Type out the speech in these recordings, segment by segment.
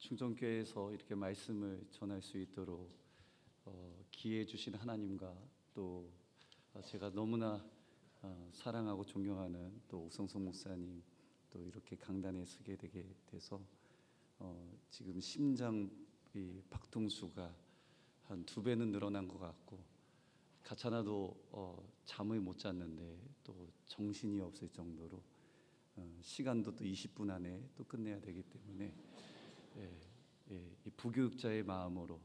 충정교회에서 이렇게 말씀을 전할 수 있도록 기회해 주신 하나님과 또 제가 너무나 사랑하고 존경하는 또 옥성성 목사님 또 이렇게 강단에 서게 되게 돼서 지금 심장 박동수가 한 2배는 늘어난 것 같고 가차나도 잠을 못 잤는데 또 정신이 없을 정도로 시간도 또 20분 안에 또 끝내야 되기 때문에 이 부교육자의 마음으로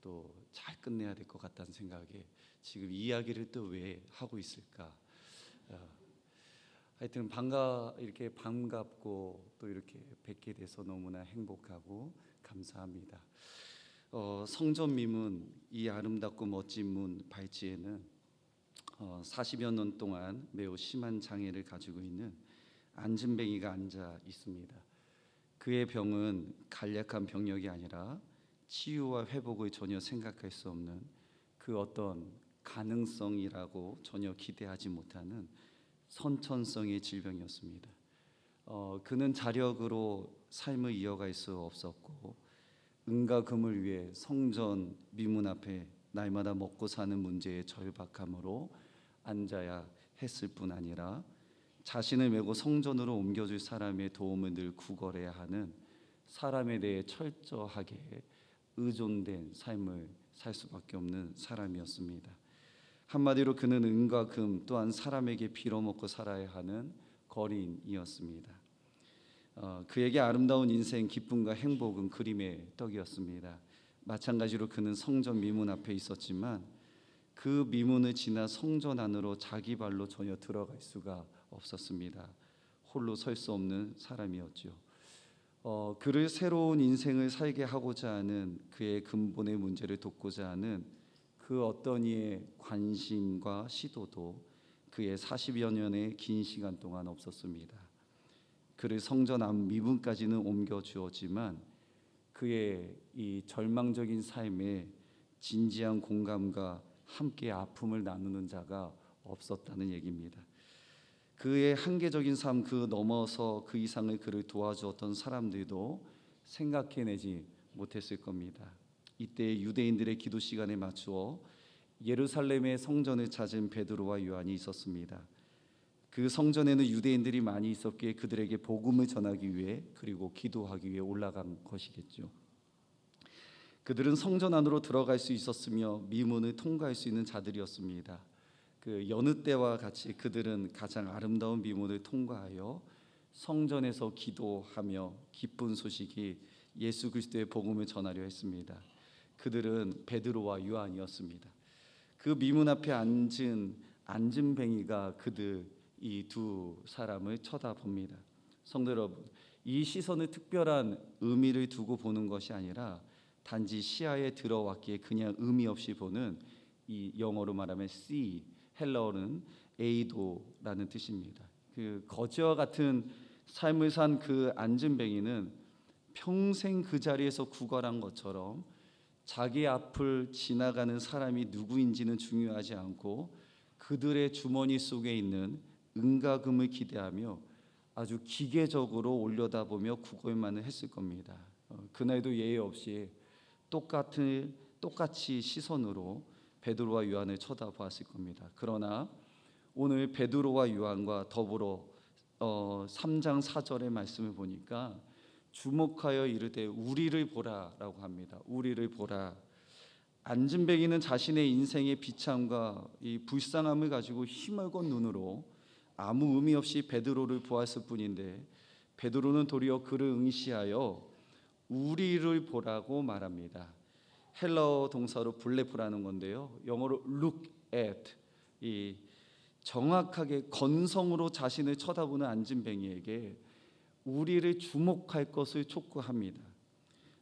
또 잘 끝내야 될 것 같다는 생각에 지금 이야기를 또 왜 하고 있을까. 하여튼 이렇게 반갑고 또 이렇게 뵙게 돼서 너무나 행복하고 감사합니다. 성전 미문, 이 아름답고 멋진 문 발치에는 40여 년 동안 매우 심한 장애를 가지고 있는 안진뱅이가 앉아 있습니다. 그의 병은 간략한 병력이 아니라 치유와 회복을 전혀 생각할 수 없는 그 어떤 가능성이라고 전혀 기대하지 못하는 선천성의 질병이었습니다. 그는 자력으로 삶을 이어갈 수 없었고 은과 금을 위해 성전 미문 앞에 날마다 먹고 사는 문제에 절박함으로 앉아야 했을 뿐 아니라 자신을 메고 성전으로 옮겨줄 사람의 도움을 늘 구걸해야 하는 사람에 대해 철저하게 의존된 삶을 살 수밖에 없는 사람이었습니다. 한마디로 그는 은과 금 또한 사람에게 빌어먹고 살아야 하는 거린이었습니다. 그에게 아름다운 인생, 기쁨과 행복은 그림의 떡이었습니다. 마찬가지로 그는 성전 미문 앞에 있었지만 그 미문을 지나 성전 안으로 자기 발로 전혀 들어갈 수가 없었습니다. 홀로 설 수 없는 사람이었죠. 그를 새로운 인생을 살게 하고자 하는 그의 근본의 문제를 돕고자 하는 그 어떤 이의 관심과 시도도 그의 40여 년의 긴 시간 동안 없었습니다. 그를 성전 앞 미문까지는 옮겨 주었지만 그의 이 절망적인 삶에 진지한 공감과 함께 아픔을 나누는 자가 없었다는 얘기입니다. 그의 한계적인 삶 그 넘어서 그 이상을 그를 도와주었던 사람들도 생각해내지 못했을 겁니다. 이때 유대인들의 기도 시간에 맞추어 예루살렘의 성전을 찾은 베드로와 요한이 있었습니다. 그 성전에는 유대인들이 많이 있었기에 그들에게 복음을 전하기 위해 그리고 기도하기 위해 올라간 것이겠죠. 그들은 성전 안으로 들어갈 수 있었으며 미문을 통과할 수 있는 자들이었습니다. 그 여느 때와 같이 그들은 가장 아름다운 미문을 통과하여 성전에서 기도하며 기쁜 소식이 예수 그리스도의 복음을 전하려 했습니다. 그들은 베드로와 요한이었습니다. 그 미문 앞에 앉은 안진뱅이가 그들 이 두 사람을 쳐다봅니다. 성도 여러분, 이 시선은 특별한 의미를 두고 보는 것이 아니라 단지 시야에 들어왔기에 그냥 의미 없이 보는, 이 영어로 말하면 see, 헬라어는 에이도라는 뜻입니다. 그 거지와 같은 삶을 산 그 안진뱅이는 평생 그 자리에서 구걸한 것처럼 자기 앞을 지나가는 사람이 누구인지는 중요하지 않고 그들의 주머니 속에 있는 은과 금을 기대하며 아주 기계적으로 올려다보며 구걸만을 했을 겁니다. 그날도 예의 없이 똑같이 시선으로 베드로와 요한을 쳐다보았을 겁니다. 그러나 오늘 베드로와 요한과 더불어 3장 4절의 말씀을 보니까 주목하여 이르되 우리를 보라라고 합니다. 우리를 보라. 안진뱅이는 자신의 인생의 비참과 이 불쌍함을 가지고 희멀건 눈으로 아무 의미 없이 베드로를 보았을 뿐인데 베드로는 도리어 그를 응시하여 우리를 보라고 말합니다. 헬라어 동사로 블레프라는 건데요, 영어로 look at, 이 정확하게 건성으로 자신을 쳐다보는 안진뱅이에게 우리를 주목할 것을 촉구합니다.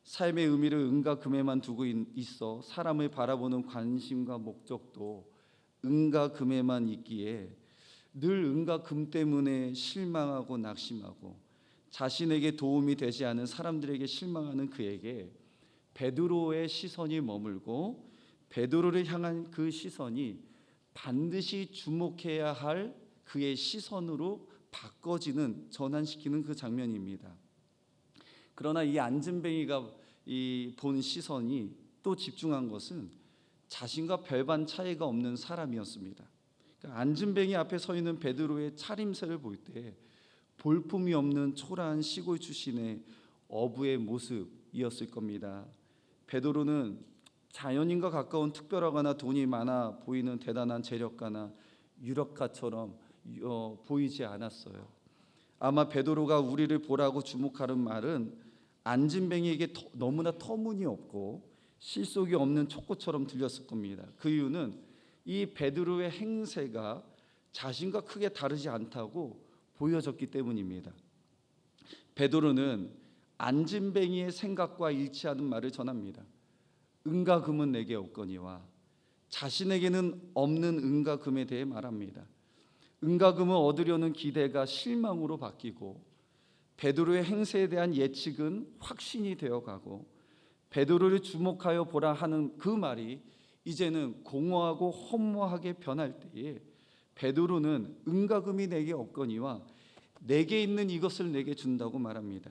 삶의 의미를 은과 금에만 두고 있어 사람을 바라보는 관심과 목적도 은과 금에만 있기에 늘 은과 금 때문에 실망하고 낙심하고 자신에게 도움이 되지 않은 사람들에게 실망하는 그에게 베드로의 시선이 머물고 베드로를 향한 그 시선이 반드시 주목해야 할 그의 시선으로 바꿔지는, 전환시키는 그 장면입니다. 그러나 이 안진뱅이가 본 시선이 또 집중한 것은 자신과 별반 차이가 없는 사람이었습니다. 그러니까 안진뱅이 앞에 서 있는 베드로의 차림새를 볼 때 볼품이 없는 초라한 시골 출신의 어부의 모습이었을 겁니다. 베드로는 자연인과 가까운 특별하거나 돈이 많아 보이는 대단한 재력가나 유력가처럼 보이지 않았어요. 아마 베드로가 우리를 보라고 주목하는 말은 안진뱅이에게 너무나 터무니없고 실속이 없는 촉구처럼 들렸을 겁니다. 그 이유는 이 베드로의 행세가 자신과 크게 다르지 않다고 보여졌기 때문입니다. 베드로는 안진뱅이의 생각과 일치하는 말을 전합니다. 은과 금은 내게 없거니와 자신에게는 없는 은과 금에 대해 말합니다. 은과 금을 얻으려는 기대가 실망으로 바뀌고 베드로의 행세에 대한 예측은 확신이 되어가고 베드로를 주목하여 보라 하는 그 말이 이제는 공허하고 허무하게 변할 때에 베드로는 은과 금이 내게 없거니와 내게 있는 이것을 내게 준다고 말합니다.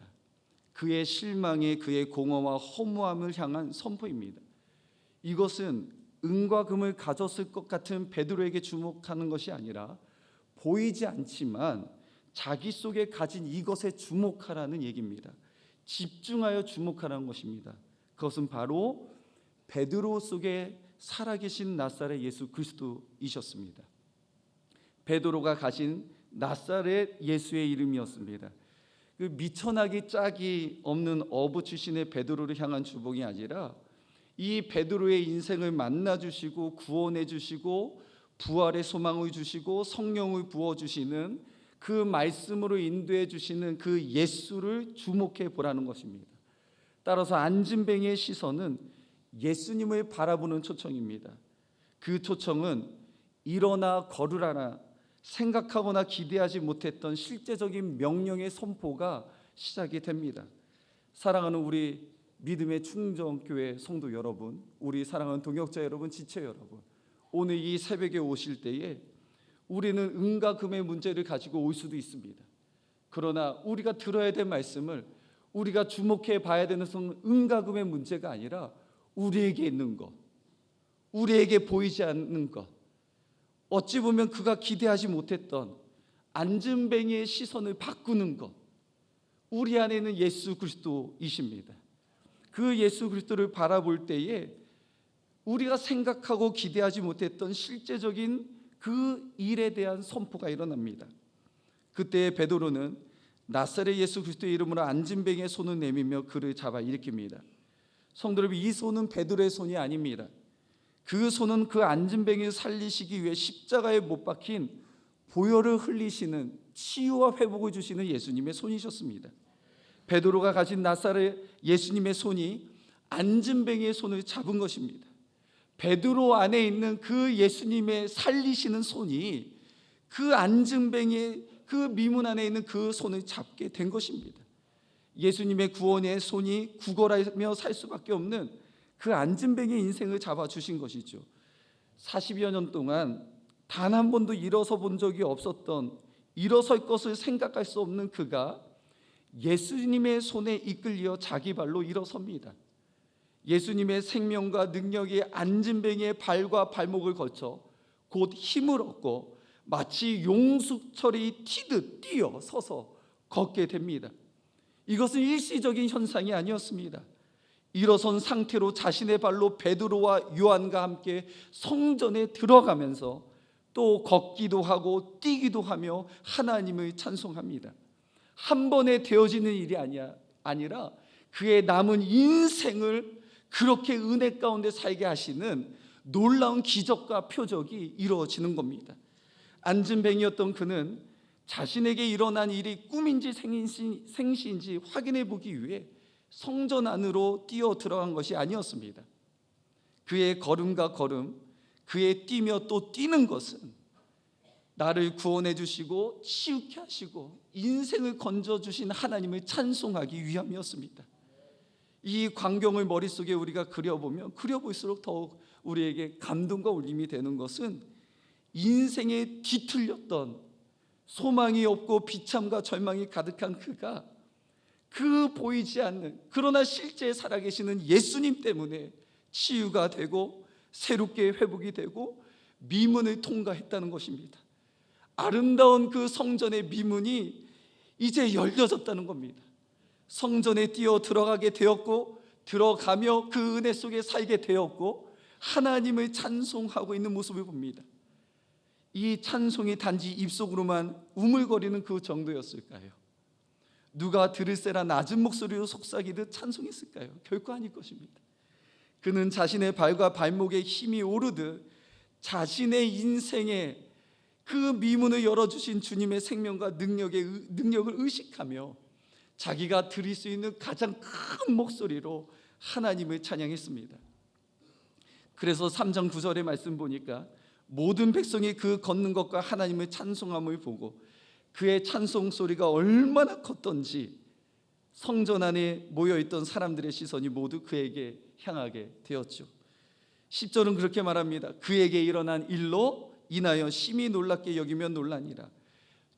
그의 실망에 그의 공허와 허무함을 향한 선포입니다. 이것은 은과 금을 가졌을 것 같은 베드로에게 주목하는 것이 아니라 보이지 않지만 자기 속에 가진 이것에 주목하라는 얘기입니다. 집중하여 주목하라는 것입니다. 그것은 바로 베드로 속에 살아계신 나사렛 예수 그리스도이셨습니다. 베드로가 가진 나사렛 예수의 이름이었습니다. 그 미천하기 짝이 없는 어부 출신의 베드로를 향한 주복이 아니라 이 베드로의 인생을 만나 주시고 구원해 주시고 부활의 소망을 주시고 성령을 부어 주시는 그 말씀으로 인도해 주시는 그 예수를 주목해 보라는 것입니다. 따라서 안진뱅이의 시선은 예수님을 바라보는 초청입니다. 그 초청은 일어나 걸으라나 생각하거나 기대하지 못했던 실제적인 명령의 선포가 시작이 됩니다. 사랑하는 우리 믿음의 충정교회 성도 여러분, 우리 사랑하는 동역자 여러분, 지체 여러분, 오늘 이 새벽에 오실 때에 우리는 은과 금의 문제를 가지고 올 수도 있습니다. 그러나 우리가 들어야 될 말씀을 우리가 주목해 봐야 되는 것은 은과 금의 문제가 아니라 우리에게 있는 것, 우리에게 보이지 않는 것, 어찌 보면 그가 기대하지 못했던 안진뱅이의 시선을 바꾸는 것, 우리 안에 있는 예수 그리스도이십니다. 그 예수 그리스도를 바라볼 때에 우리가 생각하고 기대하지 못했던 실제적인 그 일에 대한 선포가 일어납니다. 그때 베드로는 나사렛 예수 그리스도의 이름으로 안진뱅이의 손을 내밀며 그를 잡아 일으킵니다. 성도 여러분, 이 손은 베드로의 손이 아닙니다. 그 손은 그 안진뱅이를 살리시기 위해 십자가에 못 박힌 보혈을 흘리시는 치유와 회복을 주시는 예수님의 손이셨습니다. 베드로가 가진 나사렛 예수님의 손이 안진뱅이의 손을 잡은 것입니다. 베드로 안에 있는 그 예수님의 살리시는 손이 그 안진뱅이의 그 미문 안에 있는 그 손을 잡게 된 것입니다. 예수님의 구원의 손이 구걸하며 살 수밖에 없는 그 안진뱅이의 인생을 잡아주신 것이죠. 40여 년 동안 단 한 번도 일어서 본 적이 없었던, 일어설 것을 생각할 수 없는 그가 예수님의 손에 이끌려 자기 발로 일어섭니다. 예수님의 생명과 능력이 안진뱅이의 발과 발목을 거쳐 곧 힘을 얻고 마치 용수철이 튀듯 뛰어 서서 걷게 됩니다. 이것은 일시적인 현상이 아니었습니다. 일어선 상태로 자신의 발로 베드로와 요한과 함께 성전에 들어가면서 또 걷기도 하고 뛰기도 하며 하나님을 찬송합니다. 한 번에 되어지는 일이 아니라 그의 남은 인생을 그렇게 은혜 가운데 살게 하시는 놀라운 기적과 표적이 이루어지는 겁니다. 안진뱅이였던 그는 자신에게 일어난 일이 꿈인지 생시인지 확인해 보기 위해 성전 안으로 뛰어 들어간 것이 아니었습니다. 그의 걸음과 걸음, 그의 뛰며 또 뛰는 것은 나를 구원해 주시고 치유케 하시고 인생을 건져주신 하나님을 찬송하기 위함이었습니다. 이 광경을 머릿속에 우리가 그려보면 그려볼수록 더욱 우리에게 감동과 울림이 되는 것은 인생에 뒤틀렸던 소망이 없고 비참과 절망이 가득한 그가 그 보이지 않는 그러나 실제 살아계시는 예수님 때문에 치유가 되고 새롭게 회복이 되고 미문을 통과했다는 것입니다. 아름다운 그 성전의 미문이 이제 열려졌다는 겁니다. 성전에 뛰어 들어가게 되었고 들어가며 그 은혜 속에 살게 되었고 하나님을 찬송하고 있는 모습을 봅니다. 이 찬송이 단지 입속으로만 우물거리는 그 정도였을까요? 누가 들을세라 낮은 목소리로 속삭이듯 찬송했을까요? 결코 아닐 것입니다. 그는 자신의 발과 발목에 힘이 오르듯 자신의 인생에 그 미문을 열어주신 주님의 생명과 능력을 의식하며 자기가 드릴 수 있는 가장 큰 목소리로 하나님을 찬양했습니다. 그래서 3장 9절의 말씀 보니까 모든 백성이 그 걷는 것과 하나님을 찬송함을 보고 그의 찬송 소리가 얼마나 컸던지 성전 안에 모여있던 사람들의 시선이 모두 그에게 향하게 되었죠. 10절은 그렇게 말합니다. 그에게 일어난 일로 인하여 심히 놀랍게 여기며 놀라니라.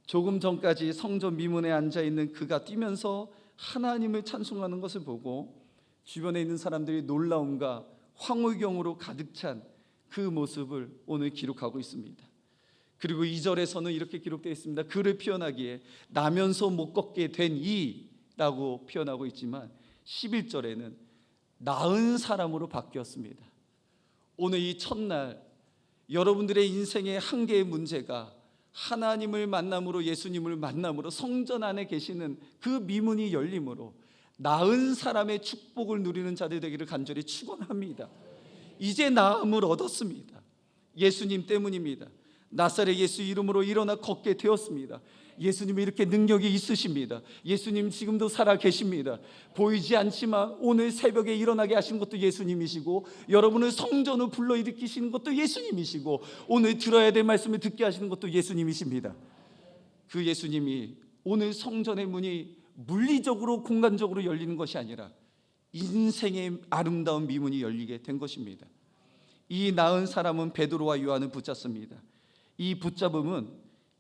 조금 전까지 성전 미문에 앉아있는 그가 뛰면서 하나님을 찬송하는 것을 보고 주변에 있는 사람들이 놀라움과 황홀경으로 가득 찬 그 모습을 오늘 기록하고 있습니다. 그리고 2절에서는 이렇게 기록되어 있습니다. 그를 표현하기에 나면서 못 걷게 된 이라고 표현하고 있지만 11절에는 나은 사람으로 바뀌었습니다. 오늘 이 첫날 여러분들의 인생의 한 개의 문제가 하나님을 만남으로 예수님을 만남으로 성전 안에 계시는 그 미문이 열림으로 나은 사람의 축복을 누리는 자들 되기를 간절히 축원합니다. 이제 나음을 얻었습니다. 예수님 때문입니다. 나사렛 예수 이름으로 일어나 걷게 되었습니다. 예수님이 이렇게 능력이 있으십니다. 예수님 지금도 살아 계십니다. 보이지 않지만 오늘 새벽에 일어나게 하신 것도 예수님이시고 여러분을 성전을 불러일으키시는 것도 예수님이시고 오늘 들어야 될 말씀을 듣게 하시는 것도 예수님이십니다. 그 예수님이 오늘 성전의 문이 물리적으로 공간적으로 열리는 것이 아니라 인생의 아름다운 미문이 열리게 된 것입니다. 이 나은 사람은 베드로와 요한을 붙잡습니다. 이 붙잡음은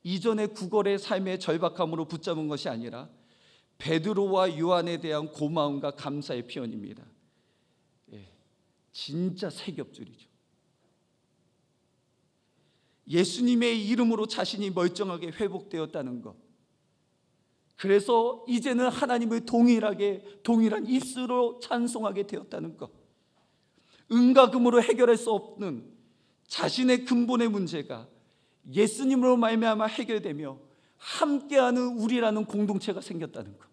이전의 구걸의 삶의 절박함으로 붙잡은 것이 아니라 베드로와 요한에 대한 고마움과 감사의 표현입니다. 진짜 세겹줄이죠. 예수님의 이름으로 자신이 멀쩡하게 회복되었다는 것, 그래서 이제는 하나님을 동일한 입술로 찬송하게 되었다는 것, 은과 금으로 해결할 수 없는 자신의 근본의 문제가 예수님으로 말미암아 해결되며 함께하는 우리라는 공동체가 생겼다는 것,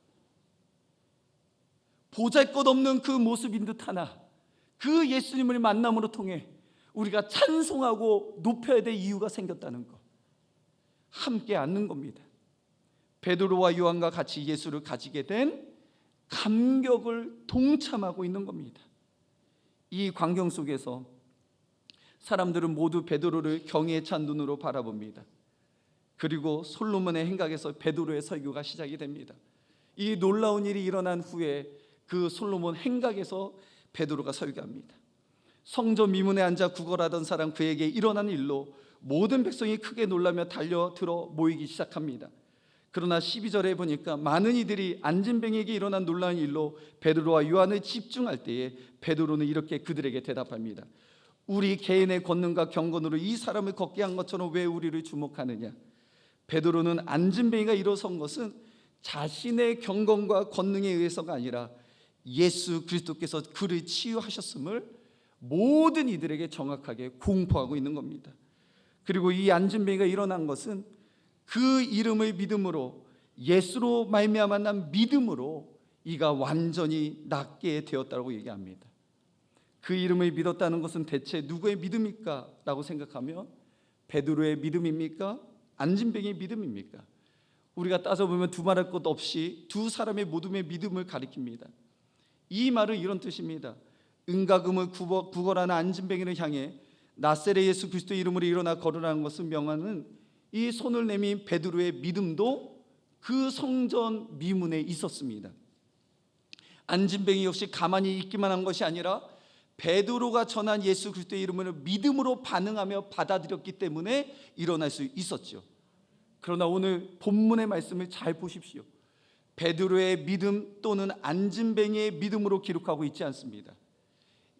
보잘것없는 그 모습인 듯 하나 그 예수님을 만남으로 통해 우리가 찬송하고 높여야 될 이유가 생겼다는 것, 함께 앉는 겁니다. 베드로와 요한과 같이 예수를 가지게 된 감격을 동참하고 있는 겁니다. 이 광경 속에서 사람들은 모두 베드로를 경외에 찬 눈으로 바라봅니다. 그리고 솔로몬의 행각에서 베드로의 설교가 시작이 됩니다. 이 놀라운 일이 일어난 후에 그 솔로몬 행각에서 베드로가 설교합니다. 성전 미문에 앉아 구걸하던 사람 그에게 일어난 일로 모든 백성이 크게 놀라며 달려들어 모이기 시작합니다. 그러나 12절에 보니까 많은 이들이 앉은 뱅에게 일어난 놀라운 일로 베드로와 요한을 집중할 때에 베드로는 이렇게 그들에게 대답합니다. 우리 개인의 권능과 경건으로 이 사람을 걷게 한 것처럼 왜 우리를 주목하느냐. 베드로는 앉은 뱅이가 일어선 것은 자신의 경건과 권능에 의해서가 아니라 예수 그리스도께서 그를 치유하셨음을 모든 이들에게 정확하게 공포하고 있는 겁니다. 그리고 이 앉은 뱅이가 일어난 것은 그 이름을 믿음으로, 예수로 말미암아 난 믿음으로 이가 완전히 낫게 되었다고 얘기합니다. 그 이름을 믿었다는 것은 대체 누구의 믿음일까? 라고 생각하면 베드로의 믿음입니까? 앉은 뱅이의 믿음입니까? 우리가 따져보면 두말할 것 없이 두 사람의 모둠의 믿음을 가리킵니다. 이 말은 이런 뜻입니다. 은과 금을 구걸하는 앉은 뱅이를 향해 나사렛 예수 그리스도 이름으로 일어나 걸으라는 것을 명하는 이 손을 내민 베드로의 믿음도 그 성전 미문에 있었습니다. 앉은 뱅이 역시 가만히 있기만 한 것이 아니라 베드로가 전한 예수 그리스도의 이름을 믿음으로 반응하며 받아들였기 때문에 일어날 수 있었죠. 그러나 오늘 본문의 말씀을 잘 보십시오. 베드로의 믿음 또는 안진뱅이의 믿음으로 기록하고 있지 않습니다.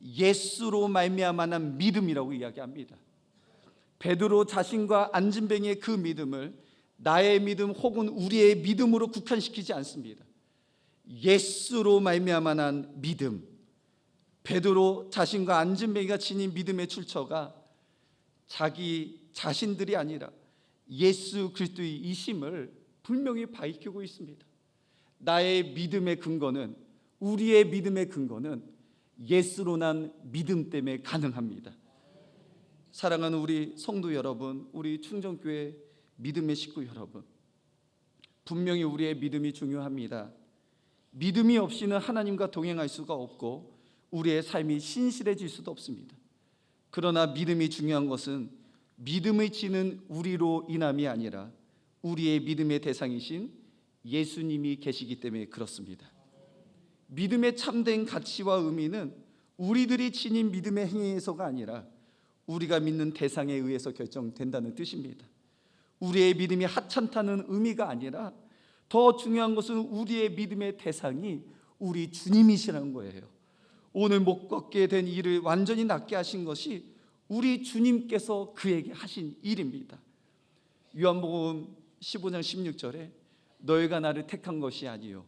예수로 말미암아난 믿음이라고 이야기합니다. 베드로 자신과 안진뱅이의 그 믿음을 나의 믿음 혹은 우리의 믿음으로 국한시키지 않습니다. 예수로 말미암아난 믿음, 베드로 자신과 안진뱅이가 지닌 믿음의 출처가 자기 자신들이 아니라 예수 그리스도의 이심을 분명히 밝히고 있습니다. 나의 믿음의 근거는, 우리의 믿음의 근거는 예수로 난 믿음 때문에 가능합니다. 사랑하는 우리 성도 여러분, 우리 충정교회 믿음의 식구 여러분, 분명히 우리의 믿음이 중요합니다. 믿음이 없이는 하나님과 동행할 수가 없고 우리의 삶이 신실해질 수도 없습니다. 그러나 믿음이 중요한 것은 믿음을 지는 우리로 인함이 아니라 우리의 믿음의 대상이신 예수님이 계시기 때문에 그렇습니다. 믿음의 참된 가치와 의미는 우리들이 지닌 믿음의 행위에서가 아니라 우리가 믿는 대상에 의해서 결정된다는 뜻입니다. 우리의 믿음이 하찮다는 의미가 아니라 더 중요한 것은 우리의 믿음의 대상이 우리 주님이시라는 거예요. 오늘 못 걷게 된 이를 완전히 낫게 하신 것이 우리 주님께서 그에게 하신 일입니다. 요한복음 15장 16절에 너희가 나를 택한 것이 아니요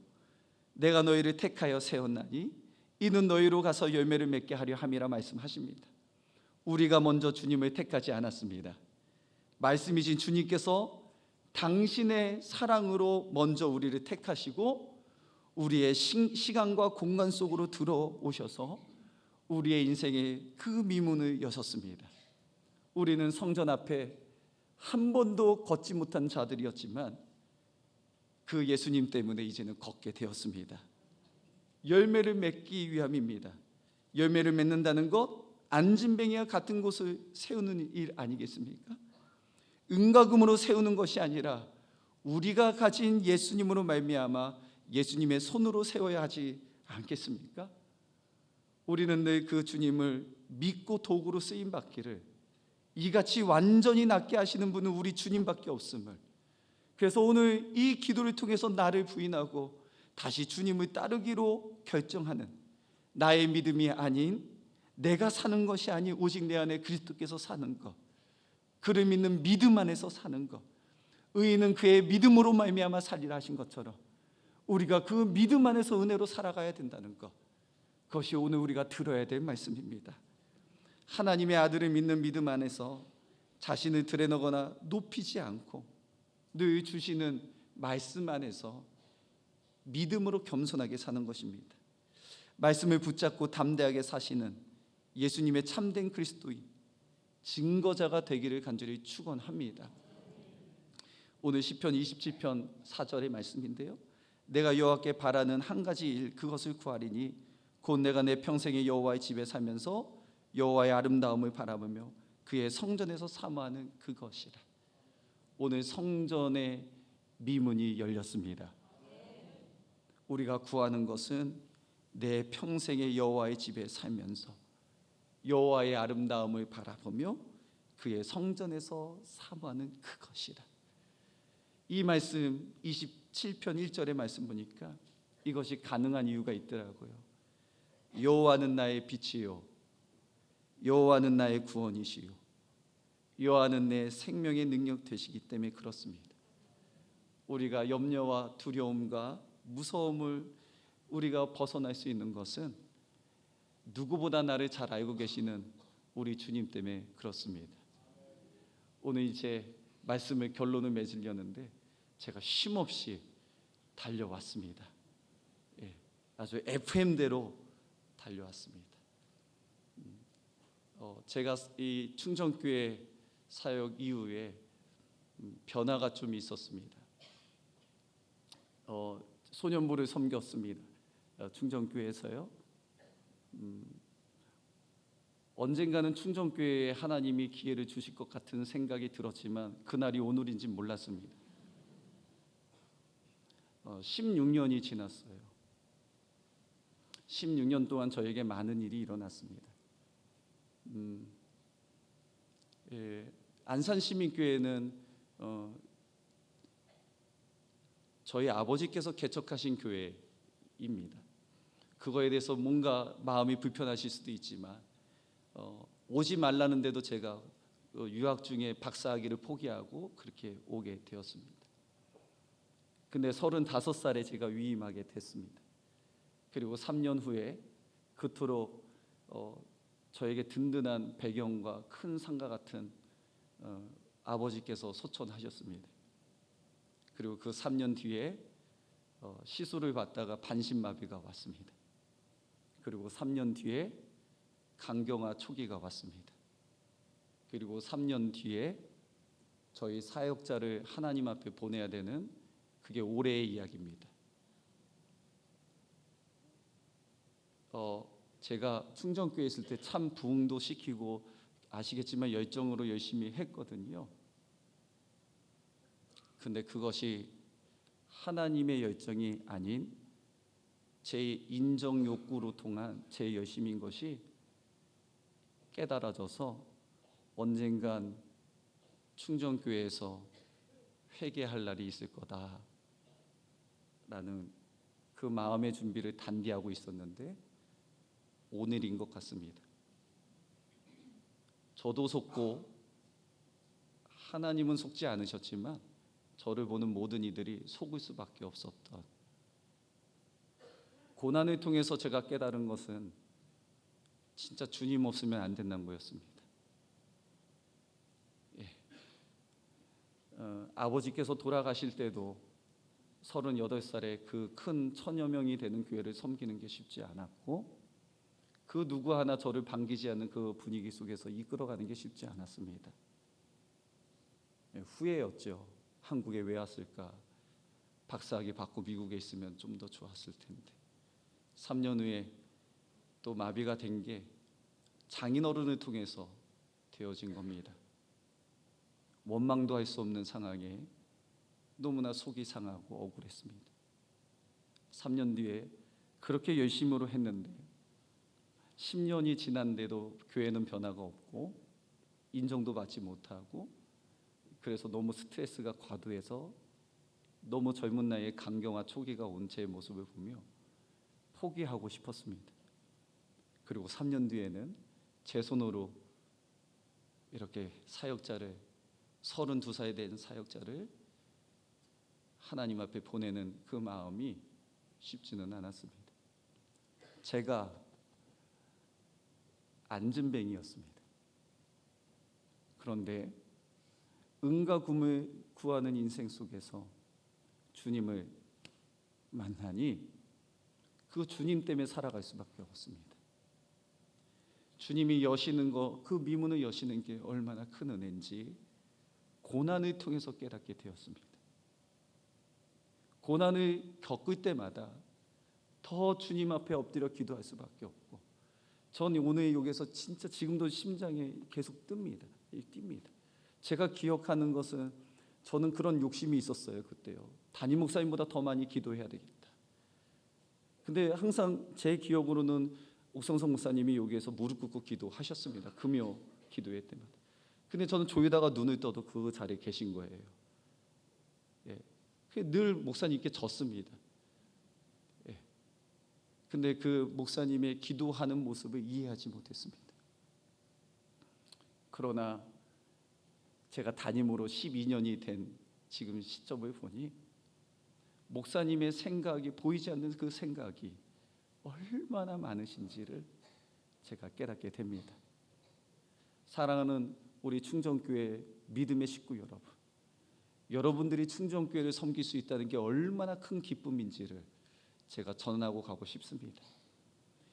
내가 너희를 택하여 세웠나니 이는 너희로 가서 열매를 맺게 하려 함이라 말씀하십니다. 우리가 먼저 주님을 택하지 않았습니다. 말씀이신 주님께서 당신의 사랑으로 먼저 우리를 택하시고 우리의 시간과 공간 속으로 들어오셔서 우리의 인생의 그 미문을 여셨습니다. 우리는 성전 앞에 한 번도 걷지 못한 자들이었지만 그 예수님 때문에 이제는 걷게 되었습니다. 열매를 맺기 위함입니다. 열매를 맺는다는 것, 안진뱅이와 같은 곳을 세우는 일 아니겠습니까? 은과 금으로 세우는 것이 아니라 우리가 가진 예수님으로 말미암아 예수님의 손으로 세워야 하지 않겠습니까? 우리는 늘 그 주님을 믿고 도구로 쓰임 받기를, 이같이 완전히 낫게 하시는 분은 우리 주님밖에 없음을, 그래서 오늘 이 기도를 통해서 나를 부인하고 다시 주님을 따르기로 결정하는, 나의 믿음이 아닌 내가 사는 것이 아닌 오직 내 안에 그리스도께서 사는 것, 그를 믿는 믿음 안에서 사는 것, 의인은 그의 믿음으로 말미암아 살리라 하신 것처럼 우리가 그 믿음 안에서 은혜로 살아가야 된다는 것, 그것이 오늘 우리가 들어야 될 말씀입니다. 하나님의 아들을 믿는 믿음 안에서 자신을 드러내거나 높이지 않고 늘 주시는 말씀 안에서 믿음으로 겸손하게 사는 것입니다. 말씀을 붙잡고 담대하게 사시는 예수님의 참된 그리스도인 증거자가 되기를 간절히 축원합니다. 오늘 시편 27편 4절의 말씀인데요, 내가 여호와께 바라는 한 가지 일 그것을 구하리니 곧 내가 내 평생에 여호와의 집에 살면서 여호와의 아름다움을 바라보며 그의 성전에서 사모하는 그것이라. 오늘 성전의 미문이 열렸습니다. 우리가 구하는 것은 내 평생에 여호와의 집에 살면서 여호와의 아름다움을 바라보며 그의 성전에서 사모하는 그것이라. 이 말씀 27편 1절의 말씀 보니까 이것이 가능한 이유가 있더라고요. 여호와는 나의 빛이요 여호와는 나의 구원이시요 여호와는 내 생명의 능력 되시기 때문에 그렇습니다. 우리가 염려와 두려움과 무서움을 우리가 벗어날 수 있는 것은 누구보다 나를 잘 알고 계시는 우리 주님 때문에 그렇습니다. 오늘 이제 말씀을 결론을 맺으려는데 제가 쉼없이 달려왔습니다. 아주 FM대로 달려왔습니다. 제가 이 충정교회 사역 이후에 변화가 좀 있었습니다. 소년부를 섬겼습니다. 충정교회에서요. 언젠가는 충정교회에 하나님이 기회를 주실 것 같은 생각이 들었지만 그날이 오늘인지 몰랐습니다. 16년이 지났어요. 16년 동안 저에게 많은 일이 일어났습니다. 안산시민교회는 저희 아버지께서 개척하신 교회입니다. 그거에 대해서 뭔가 마음이 불편하실 수도 있지만 오지 말라는데도 제가 유학 중에 박사학위를 포기하고 그렇게 오게 되었습니다. 근데 35살에 제가 위임하게 됐습니다. 그리고 3년 후에 그토록 저에게 든든한 배경과 큰 상과 같은 아버지께서 소천하셨습니다. 그리고 그 3년 뒤에 시술을 받다가 반신마비가 왔습니다. 그리고 3년 뒤에 간경화 초기가 왔습니다. 그리고 3년 뒤에 저희 사역자를 하나님 앞에 보내야 되는, 그게 올해의 이야기입니다. 제가 충정교회에 있을 때 참 부흥도 시키고 아시겠지만 열정으로 열심히 했거든요. 근데 그것이 하나님의 열정이 아닌 제 인정 욕구로 통한 제 열심인 것이 깨달아져서 언젠간 충정교회에서 회개할 날이 있을 거다라는 그 마음의 준비를 단디하고 있었는데 오늘인 것 같습니다. 저도 속고 하나님은 속지 않으셨지만 저를 보는 모든 이들이 속을 수밖에 없었던, 고난을 통해서 제가 깨달은 것은 진짜 주님 없으면 안 된다는 거였습니다. 아버지께서 돌아가실 때도 38살에 그 큰 1000여 명이 되는 교회를 섬기는 게 쉽지 않았고, 그 누구 하나 저를 반기지 않는 그 분위기 속에서 이끌어가는 게 쉽지 않았습니다. 후회였죠. 한국에 왜 왔을까? 박사학위 받고 미국에 있으면 좀 더 좋았을 텐데. 3년 후에 또 마비가 된 게 장인어른을 통해서 되어진 겁니다. 원망도 할 수 없는 상황에 너무나 속이 상하고 억울했습니다. 3년 뒤에 그렇게 열심으로 했는데 10년이 지난데도 교회는 변화가 없고 인정도 받지 못하고, 그래서 너무 스트레스가 과도해서 너무 젊은 나이에 간경화 초기가 온 제 모습을 보며 포기하고 싶었습니다. 그리고 3년 뒤에는 제 손으로 이렇게 사역자를, 32살이 된 사역자를 하나님 앞에 보내는 그 마음이 쉽지는 않았습니다. 제가 안진뱅이였습니다. 그런데 은과 금을 구하는 인생 속에서 주님을 만나니 그 주님 때문에 살아갈 수밖에 없습니다. 주님이 여시는 거, 그 미문을 여시는 게 얼마나 큰 은혜인지 고난을 통해서 깨닫게 되었습니다. 고난을 겪을 때마다 더 주님 앞에 엎드려 기도할 수밖에 없고, 전 오늘 여기서 진짜 지금도 심장이 계속 뜹니다. 뜁니다. 제가 기억하는 것은 저는 그런 욕심이 있었어요. 그때요. 담임 목사님보다 더 많이 기도해야 되겠다. 근데 항상 제 기억으로는 옥성성 목사님이 여기에서 무릎 꿇고 기도하셨습니다. 금요 기도회 때마다. 근데 저는 졸다가 눈을 떠도 그 자리에 계신 거예요. 늘 목사님께 졌습니다. 근데 그 목사님의 기도하는 모습을 이해하지 못했습니다. 그러나 제가 담임으로 12년이 된 지금 시점을 보니 목사님의 생각이, 보이지 않는 그 생각이 얼마나 많으신지를 제가 깨닫게 됩니다. 사랑하는 우리 충정교회 믿음의 식구 여러분, 여러분들이 충정교회를 섬길 수 있다는 게 얼마나 큰 기쁨인지를 제가 전하고 가고 싶습니다.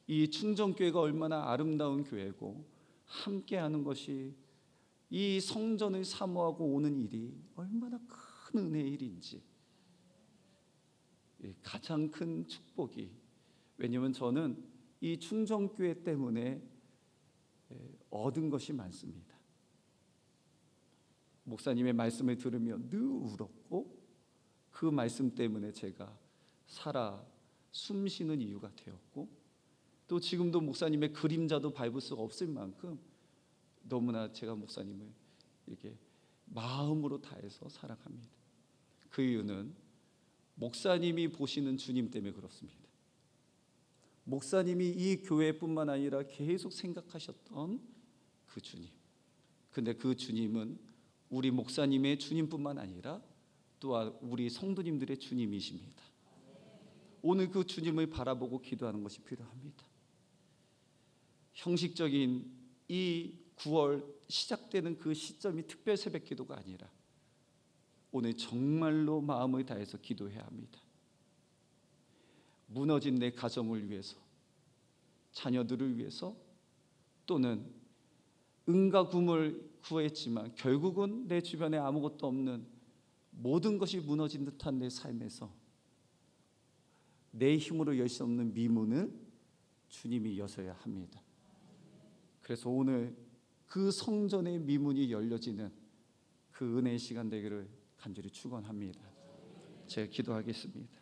이 충정교회가 얼마나 아름다운 교회고 함께하는 것이, 이 성전을 사모하고 오는 일이 얼마나 큰 은혜의 일인지, 가장 큰 축복이, 왜냐하면 저는 이 충정교회 때문에 얻은 것이 많습니다. 목사님의 말씀을 들으며 늘 울었고, 그 말씀 때문에 제가 살아 숨쉬는 이유가 되었고, 또 지금도 목사님의 그림자도 밟을 수가 없을 만큼 너무나 제가 목사님을 이렇게 마음으로 다해서 사랑합니다. 그 이유는 목사님이 보시는 주님 때문에 그렇습니다. 목사님이 이 교회뿐만 아니라 계속 생각하셨던 그 주님. 근데 그 주님은 우리 목사님의 주님뿐만 아니라 또한 우리 성도님들의 주님이십니다. 오늘 그 주님을 바라보고 기도하는 것이 필요합니다. 형식적인 이 9월 시작되는 그 시점이 특별 새벽 기도가 아니라 오늘 정말로 마음을 다해서 기도해야 합니다. 무너진 내 가정을 위해서, 자녀들을 위해서, 또는 은과 금을 구했지만 결국은 내 주변에 아무것도 없는 모든 것이 무너진 듯한 내 삶에서 내 힘으로 열 수 없는 미문을 주님이 여셔야 합니다. 그래서 오늘 그 성전의 미문이 열려지는 그 은혜의 시간 되기를 간절히 축원합니다. 제가 기도하겠습니다.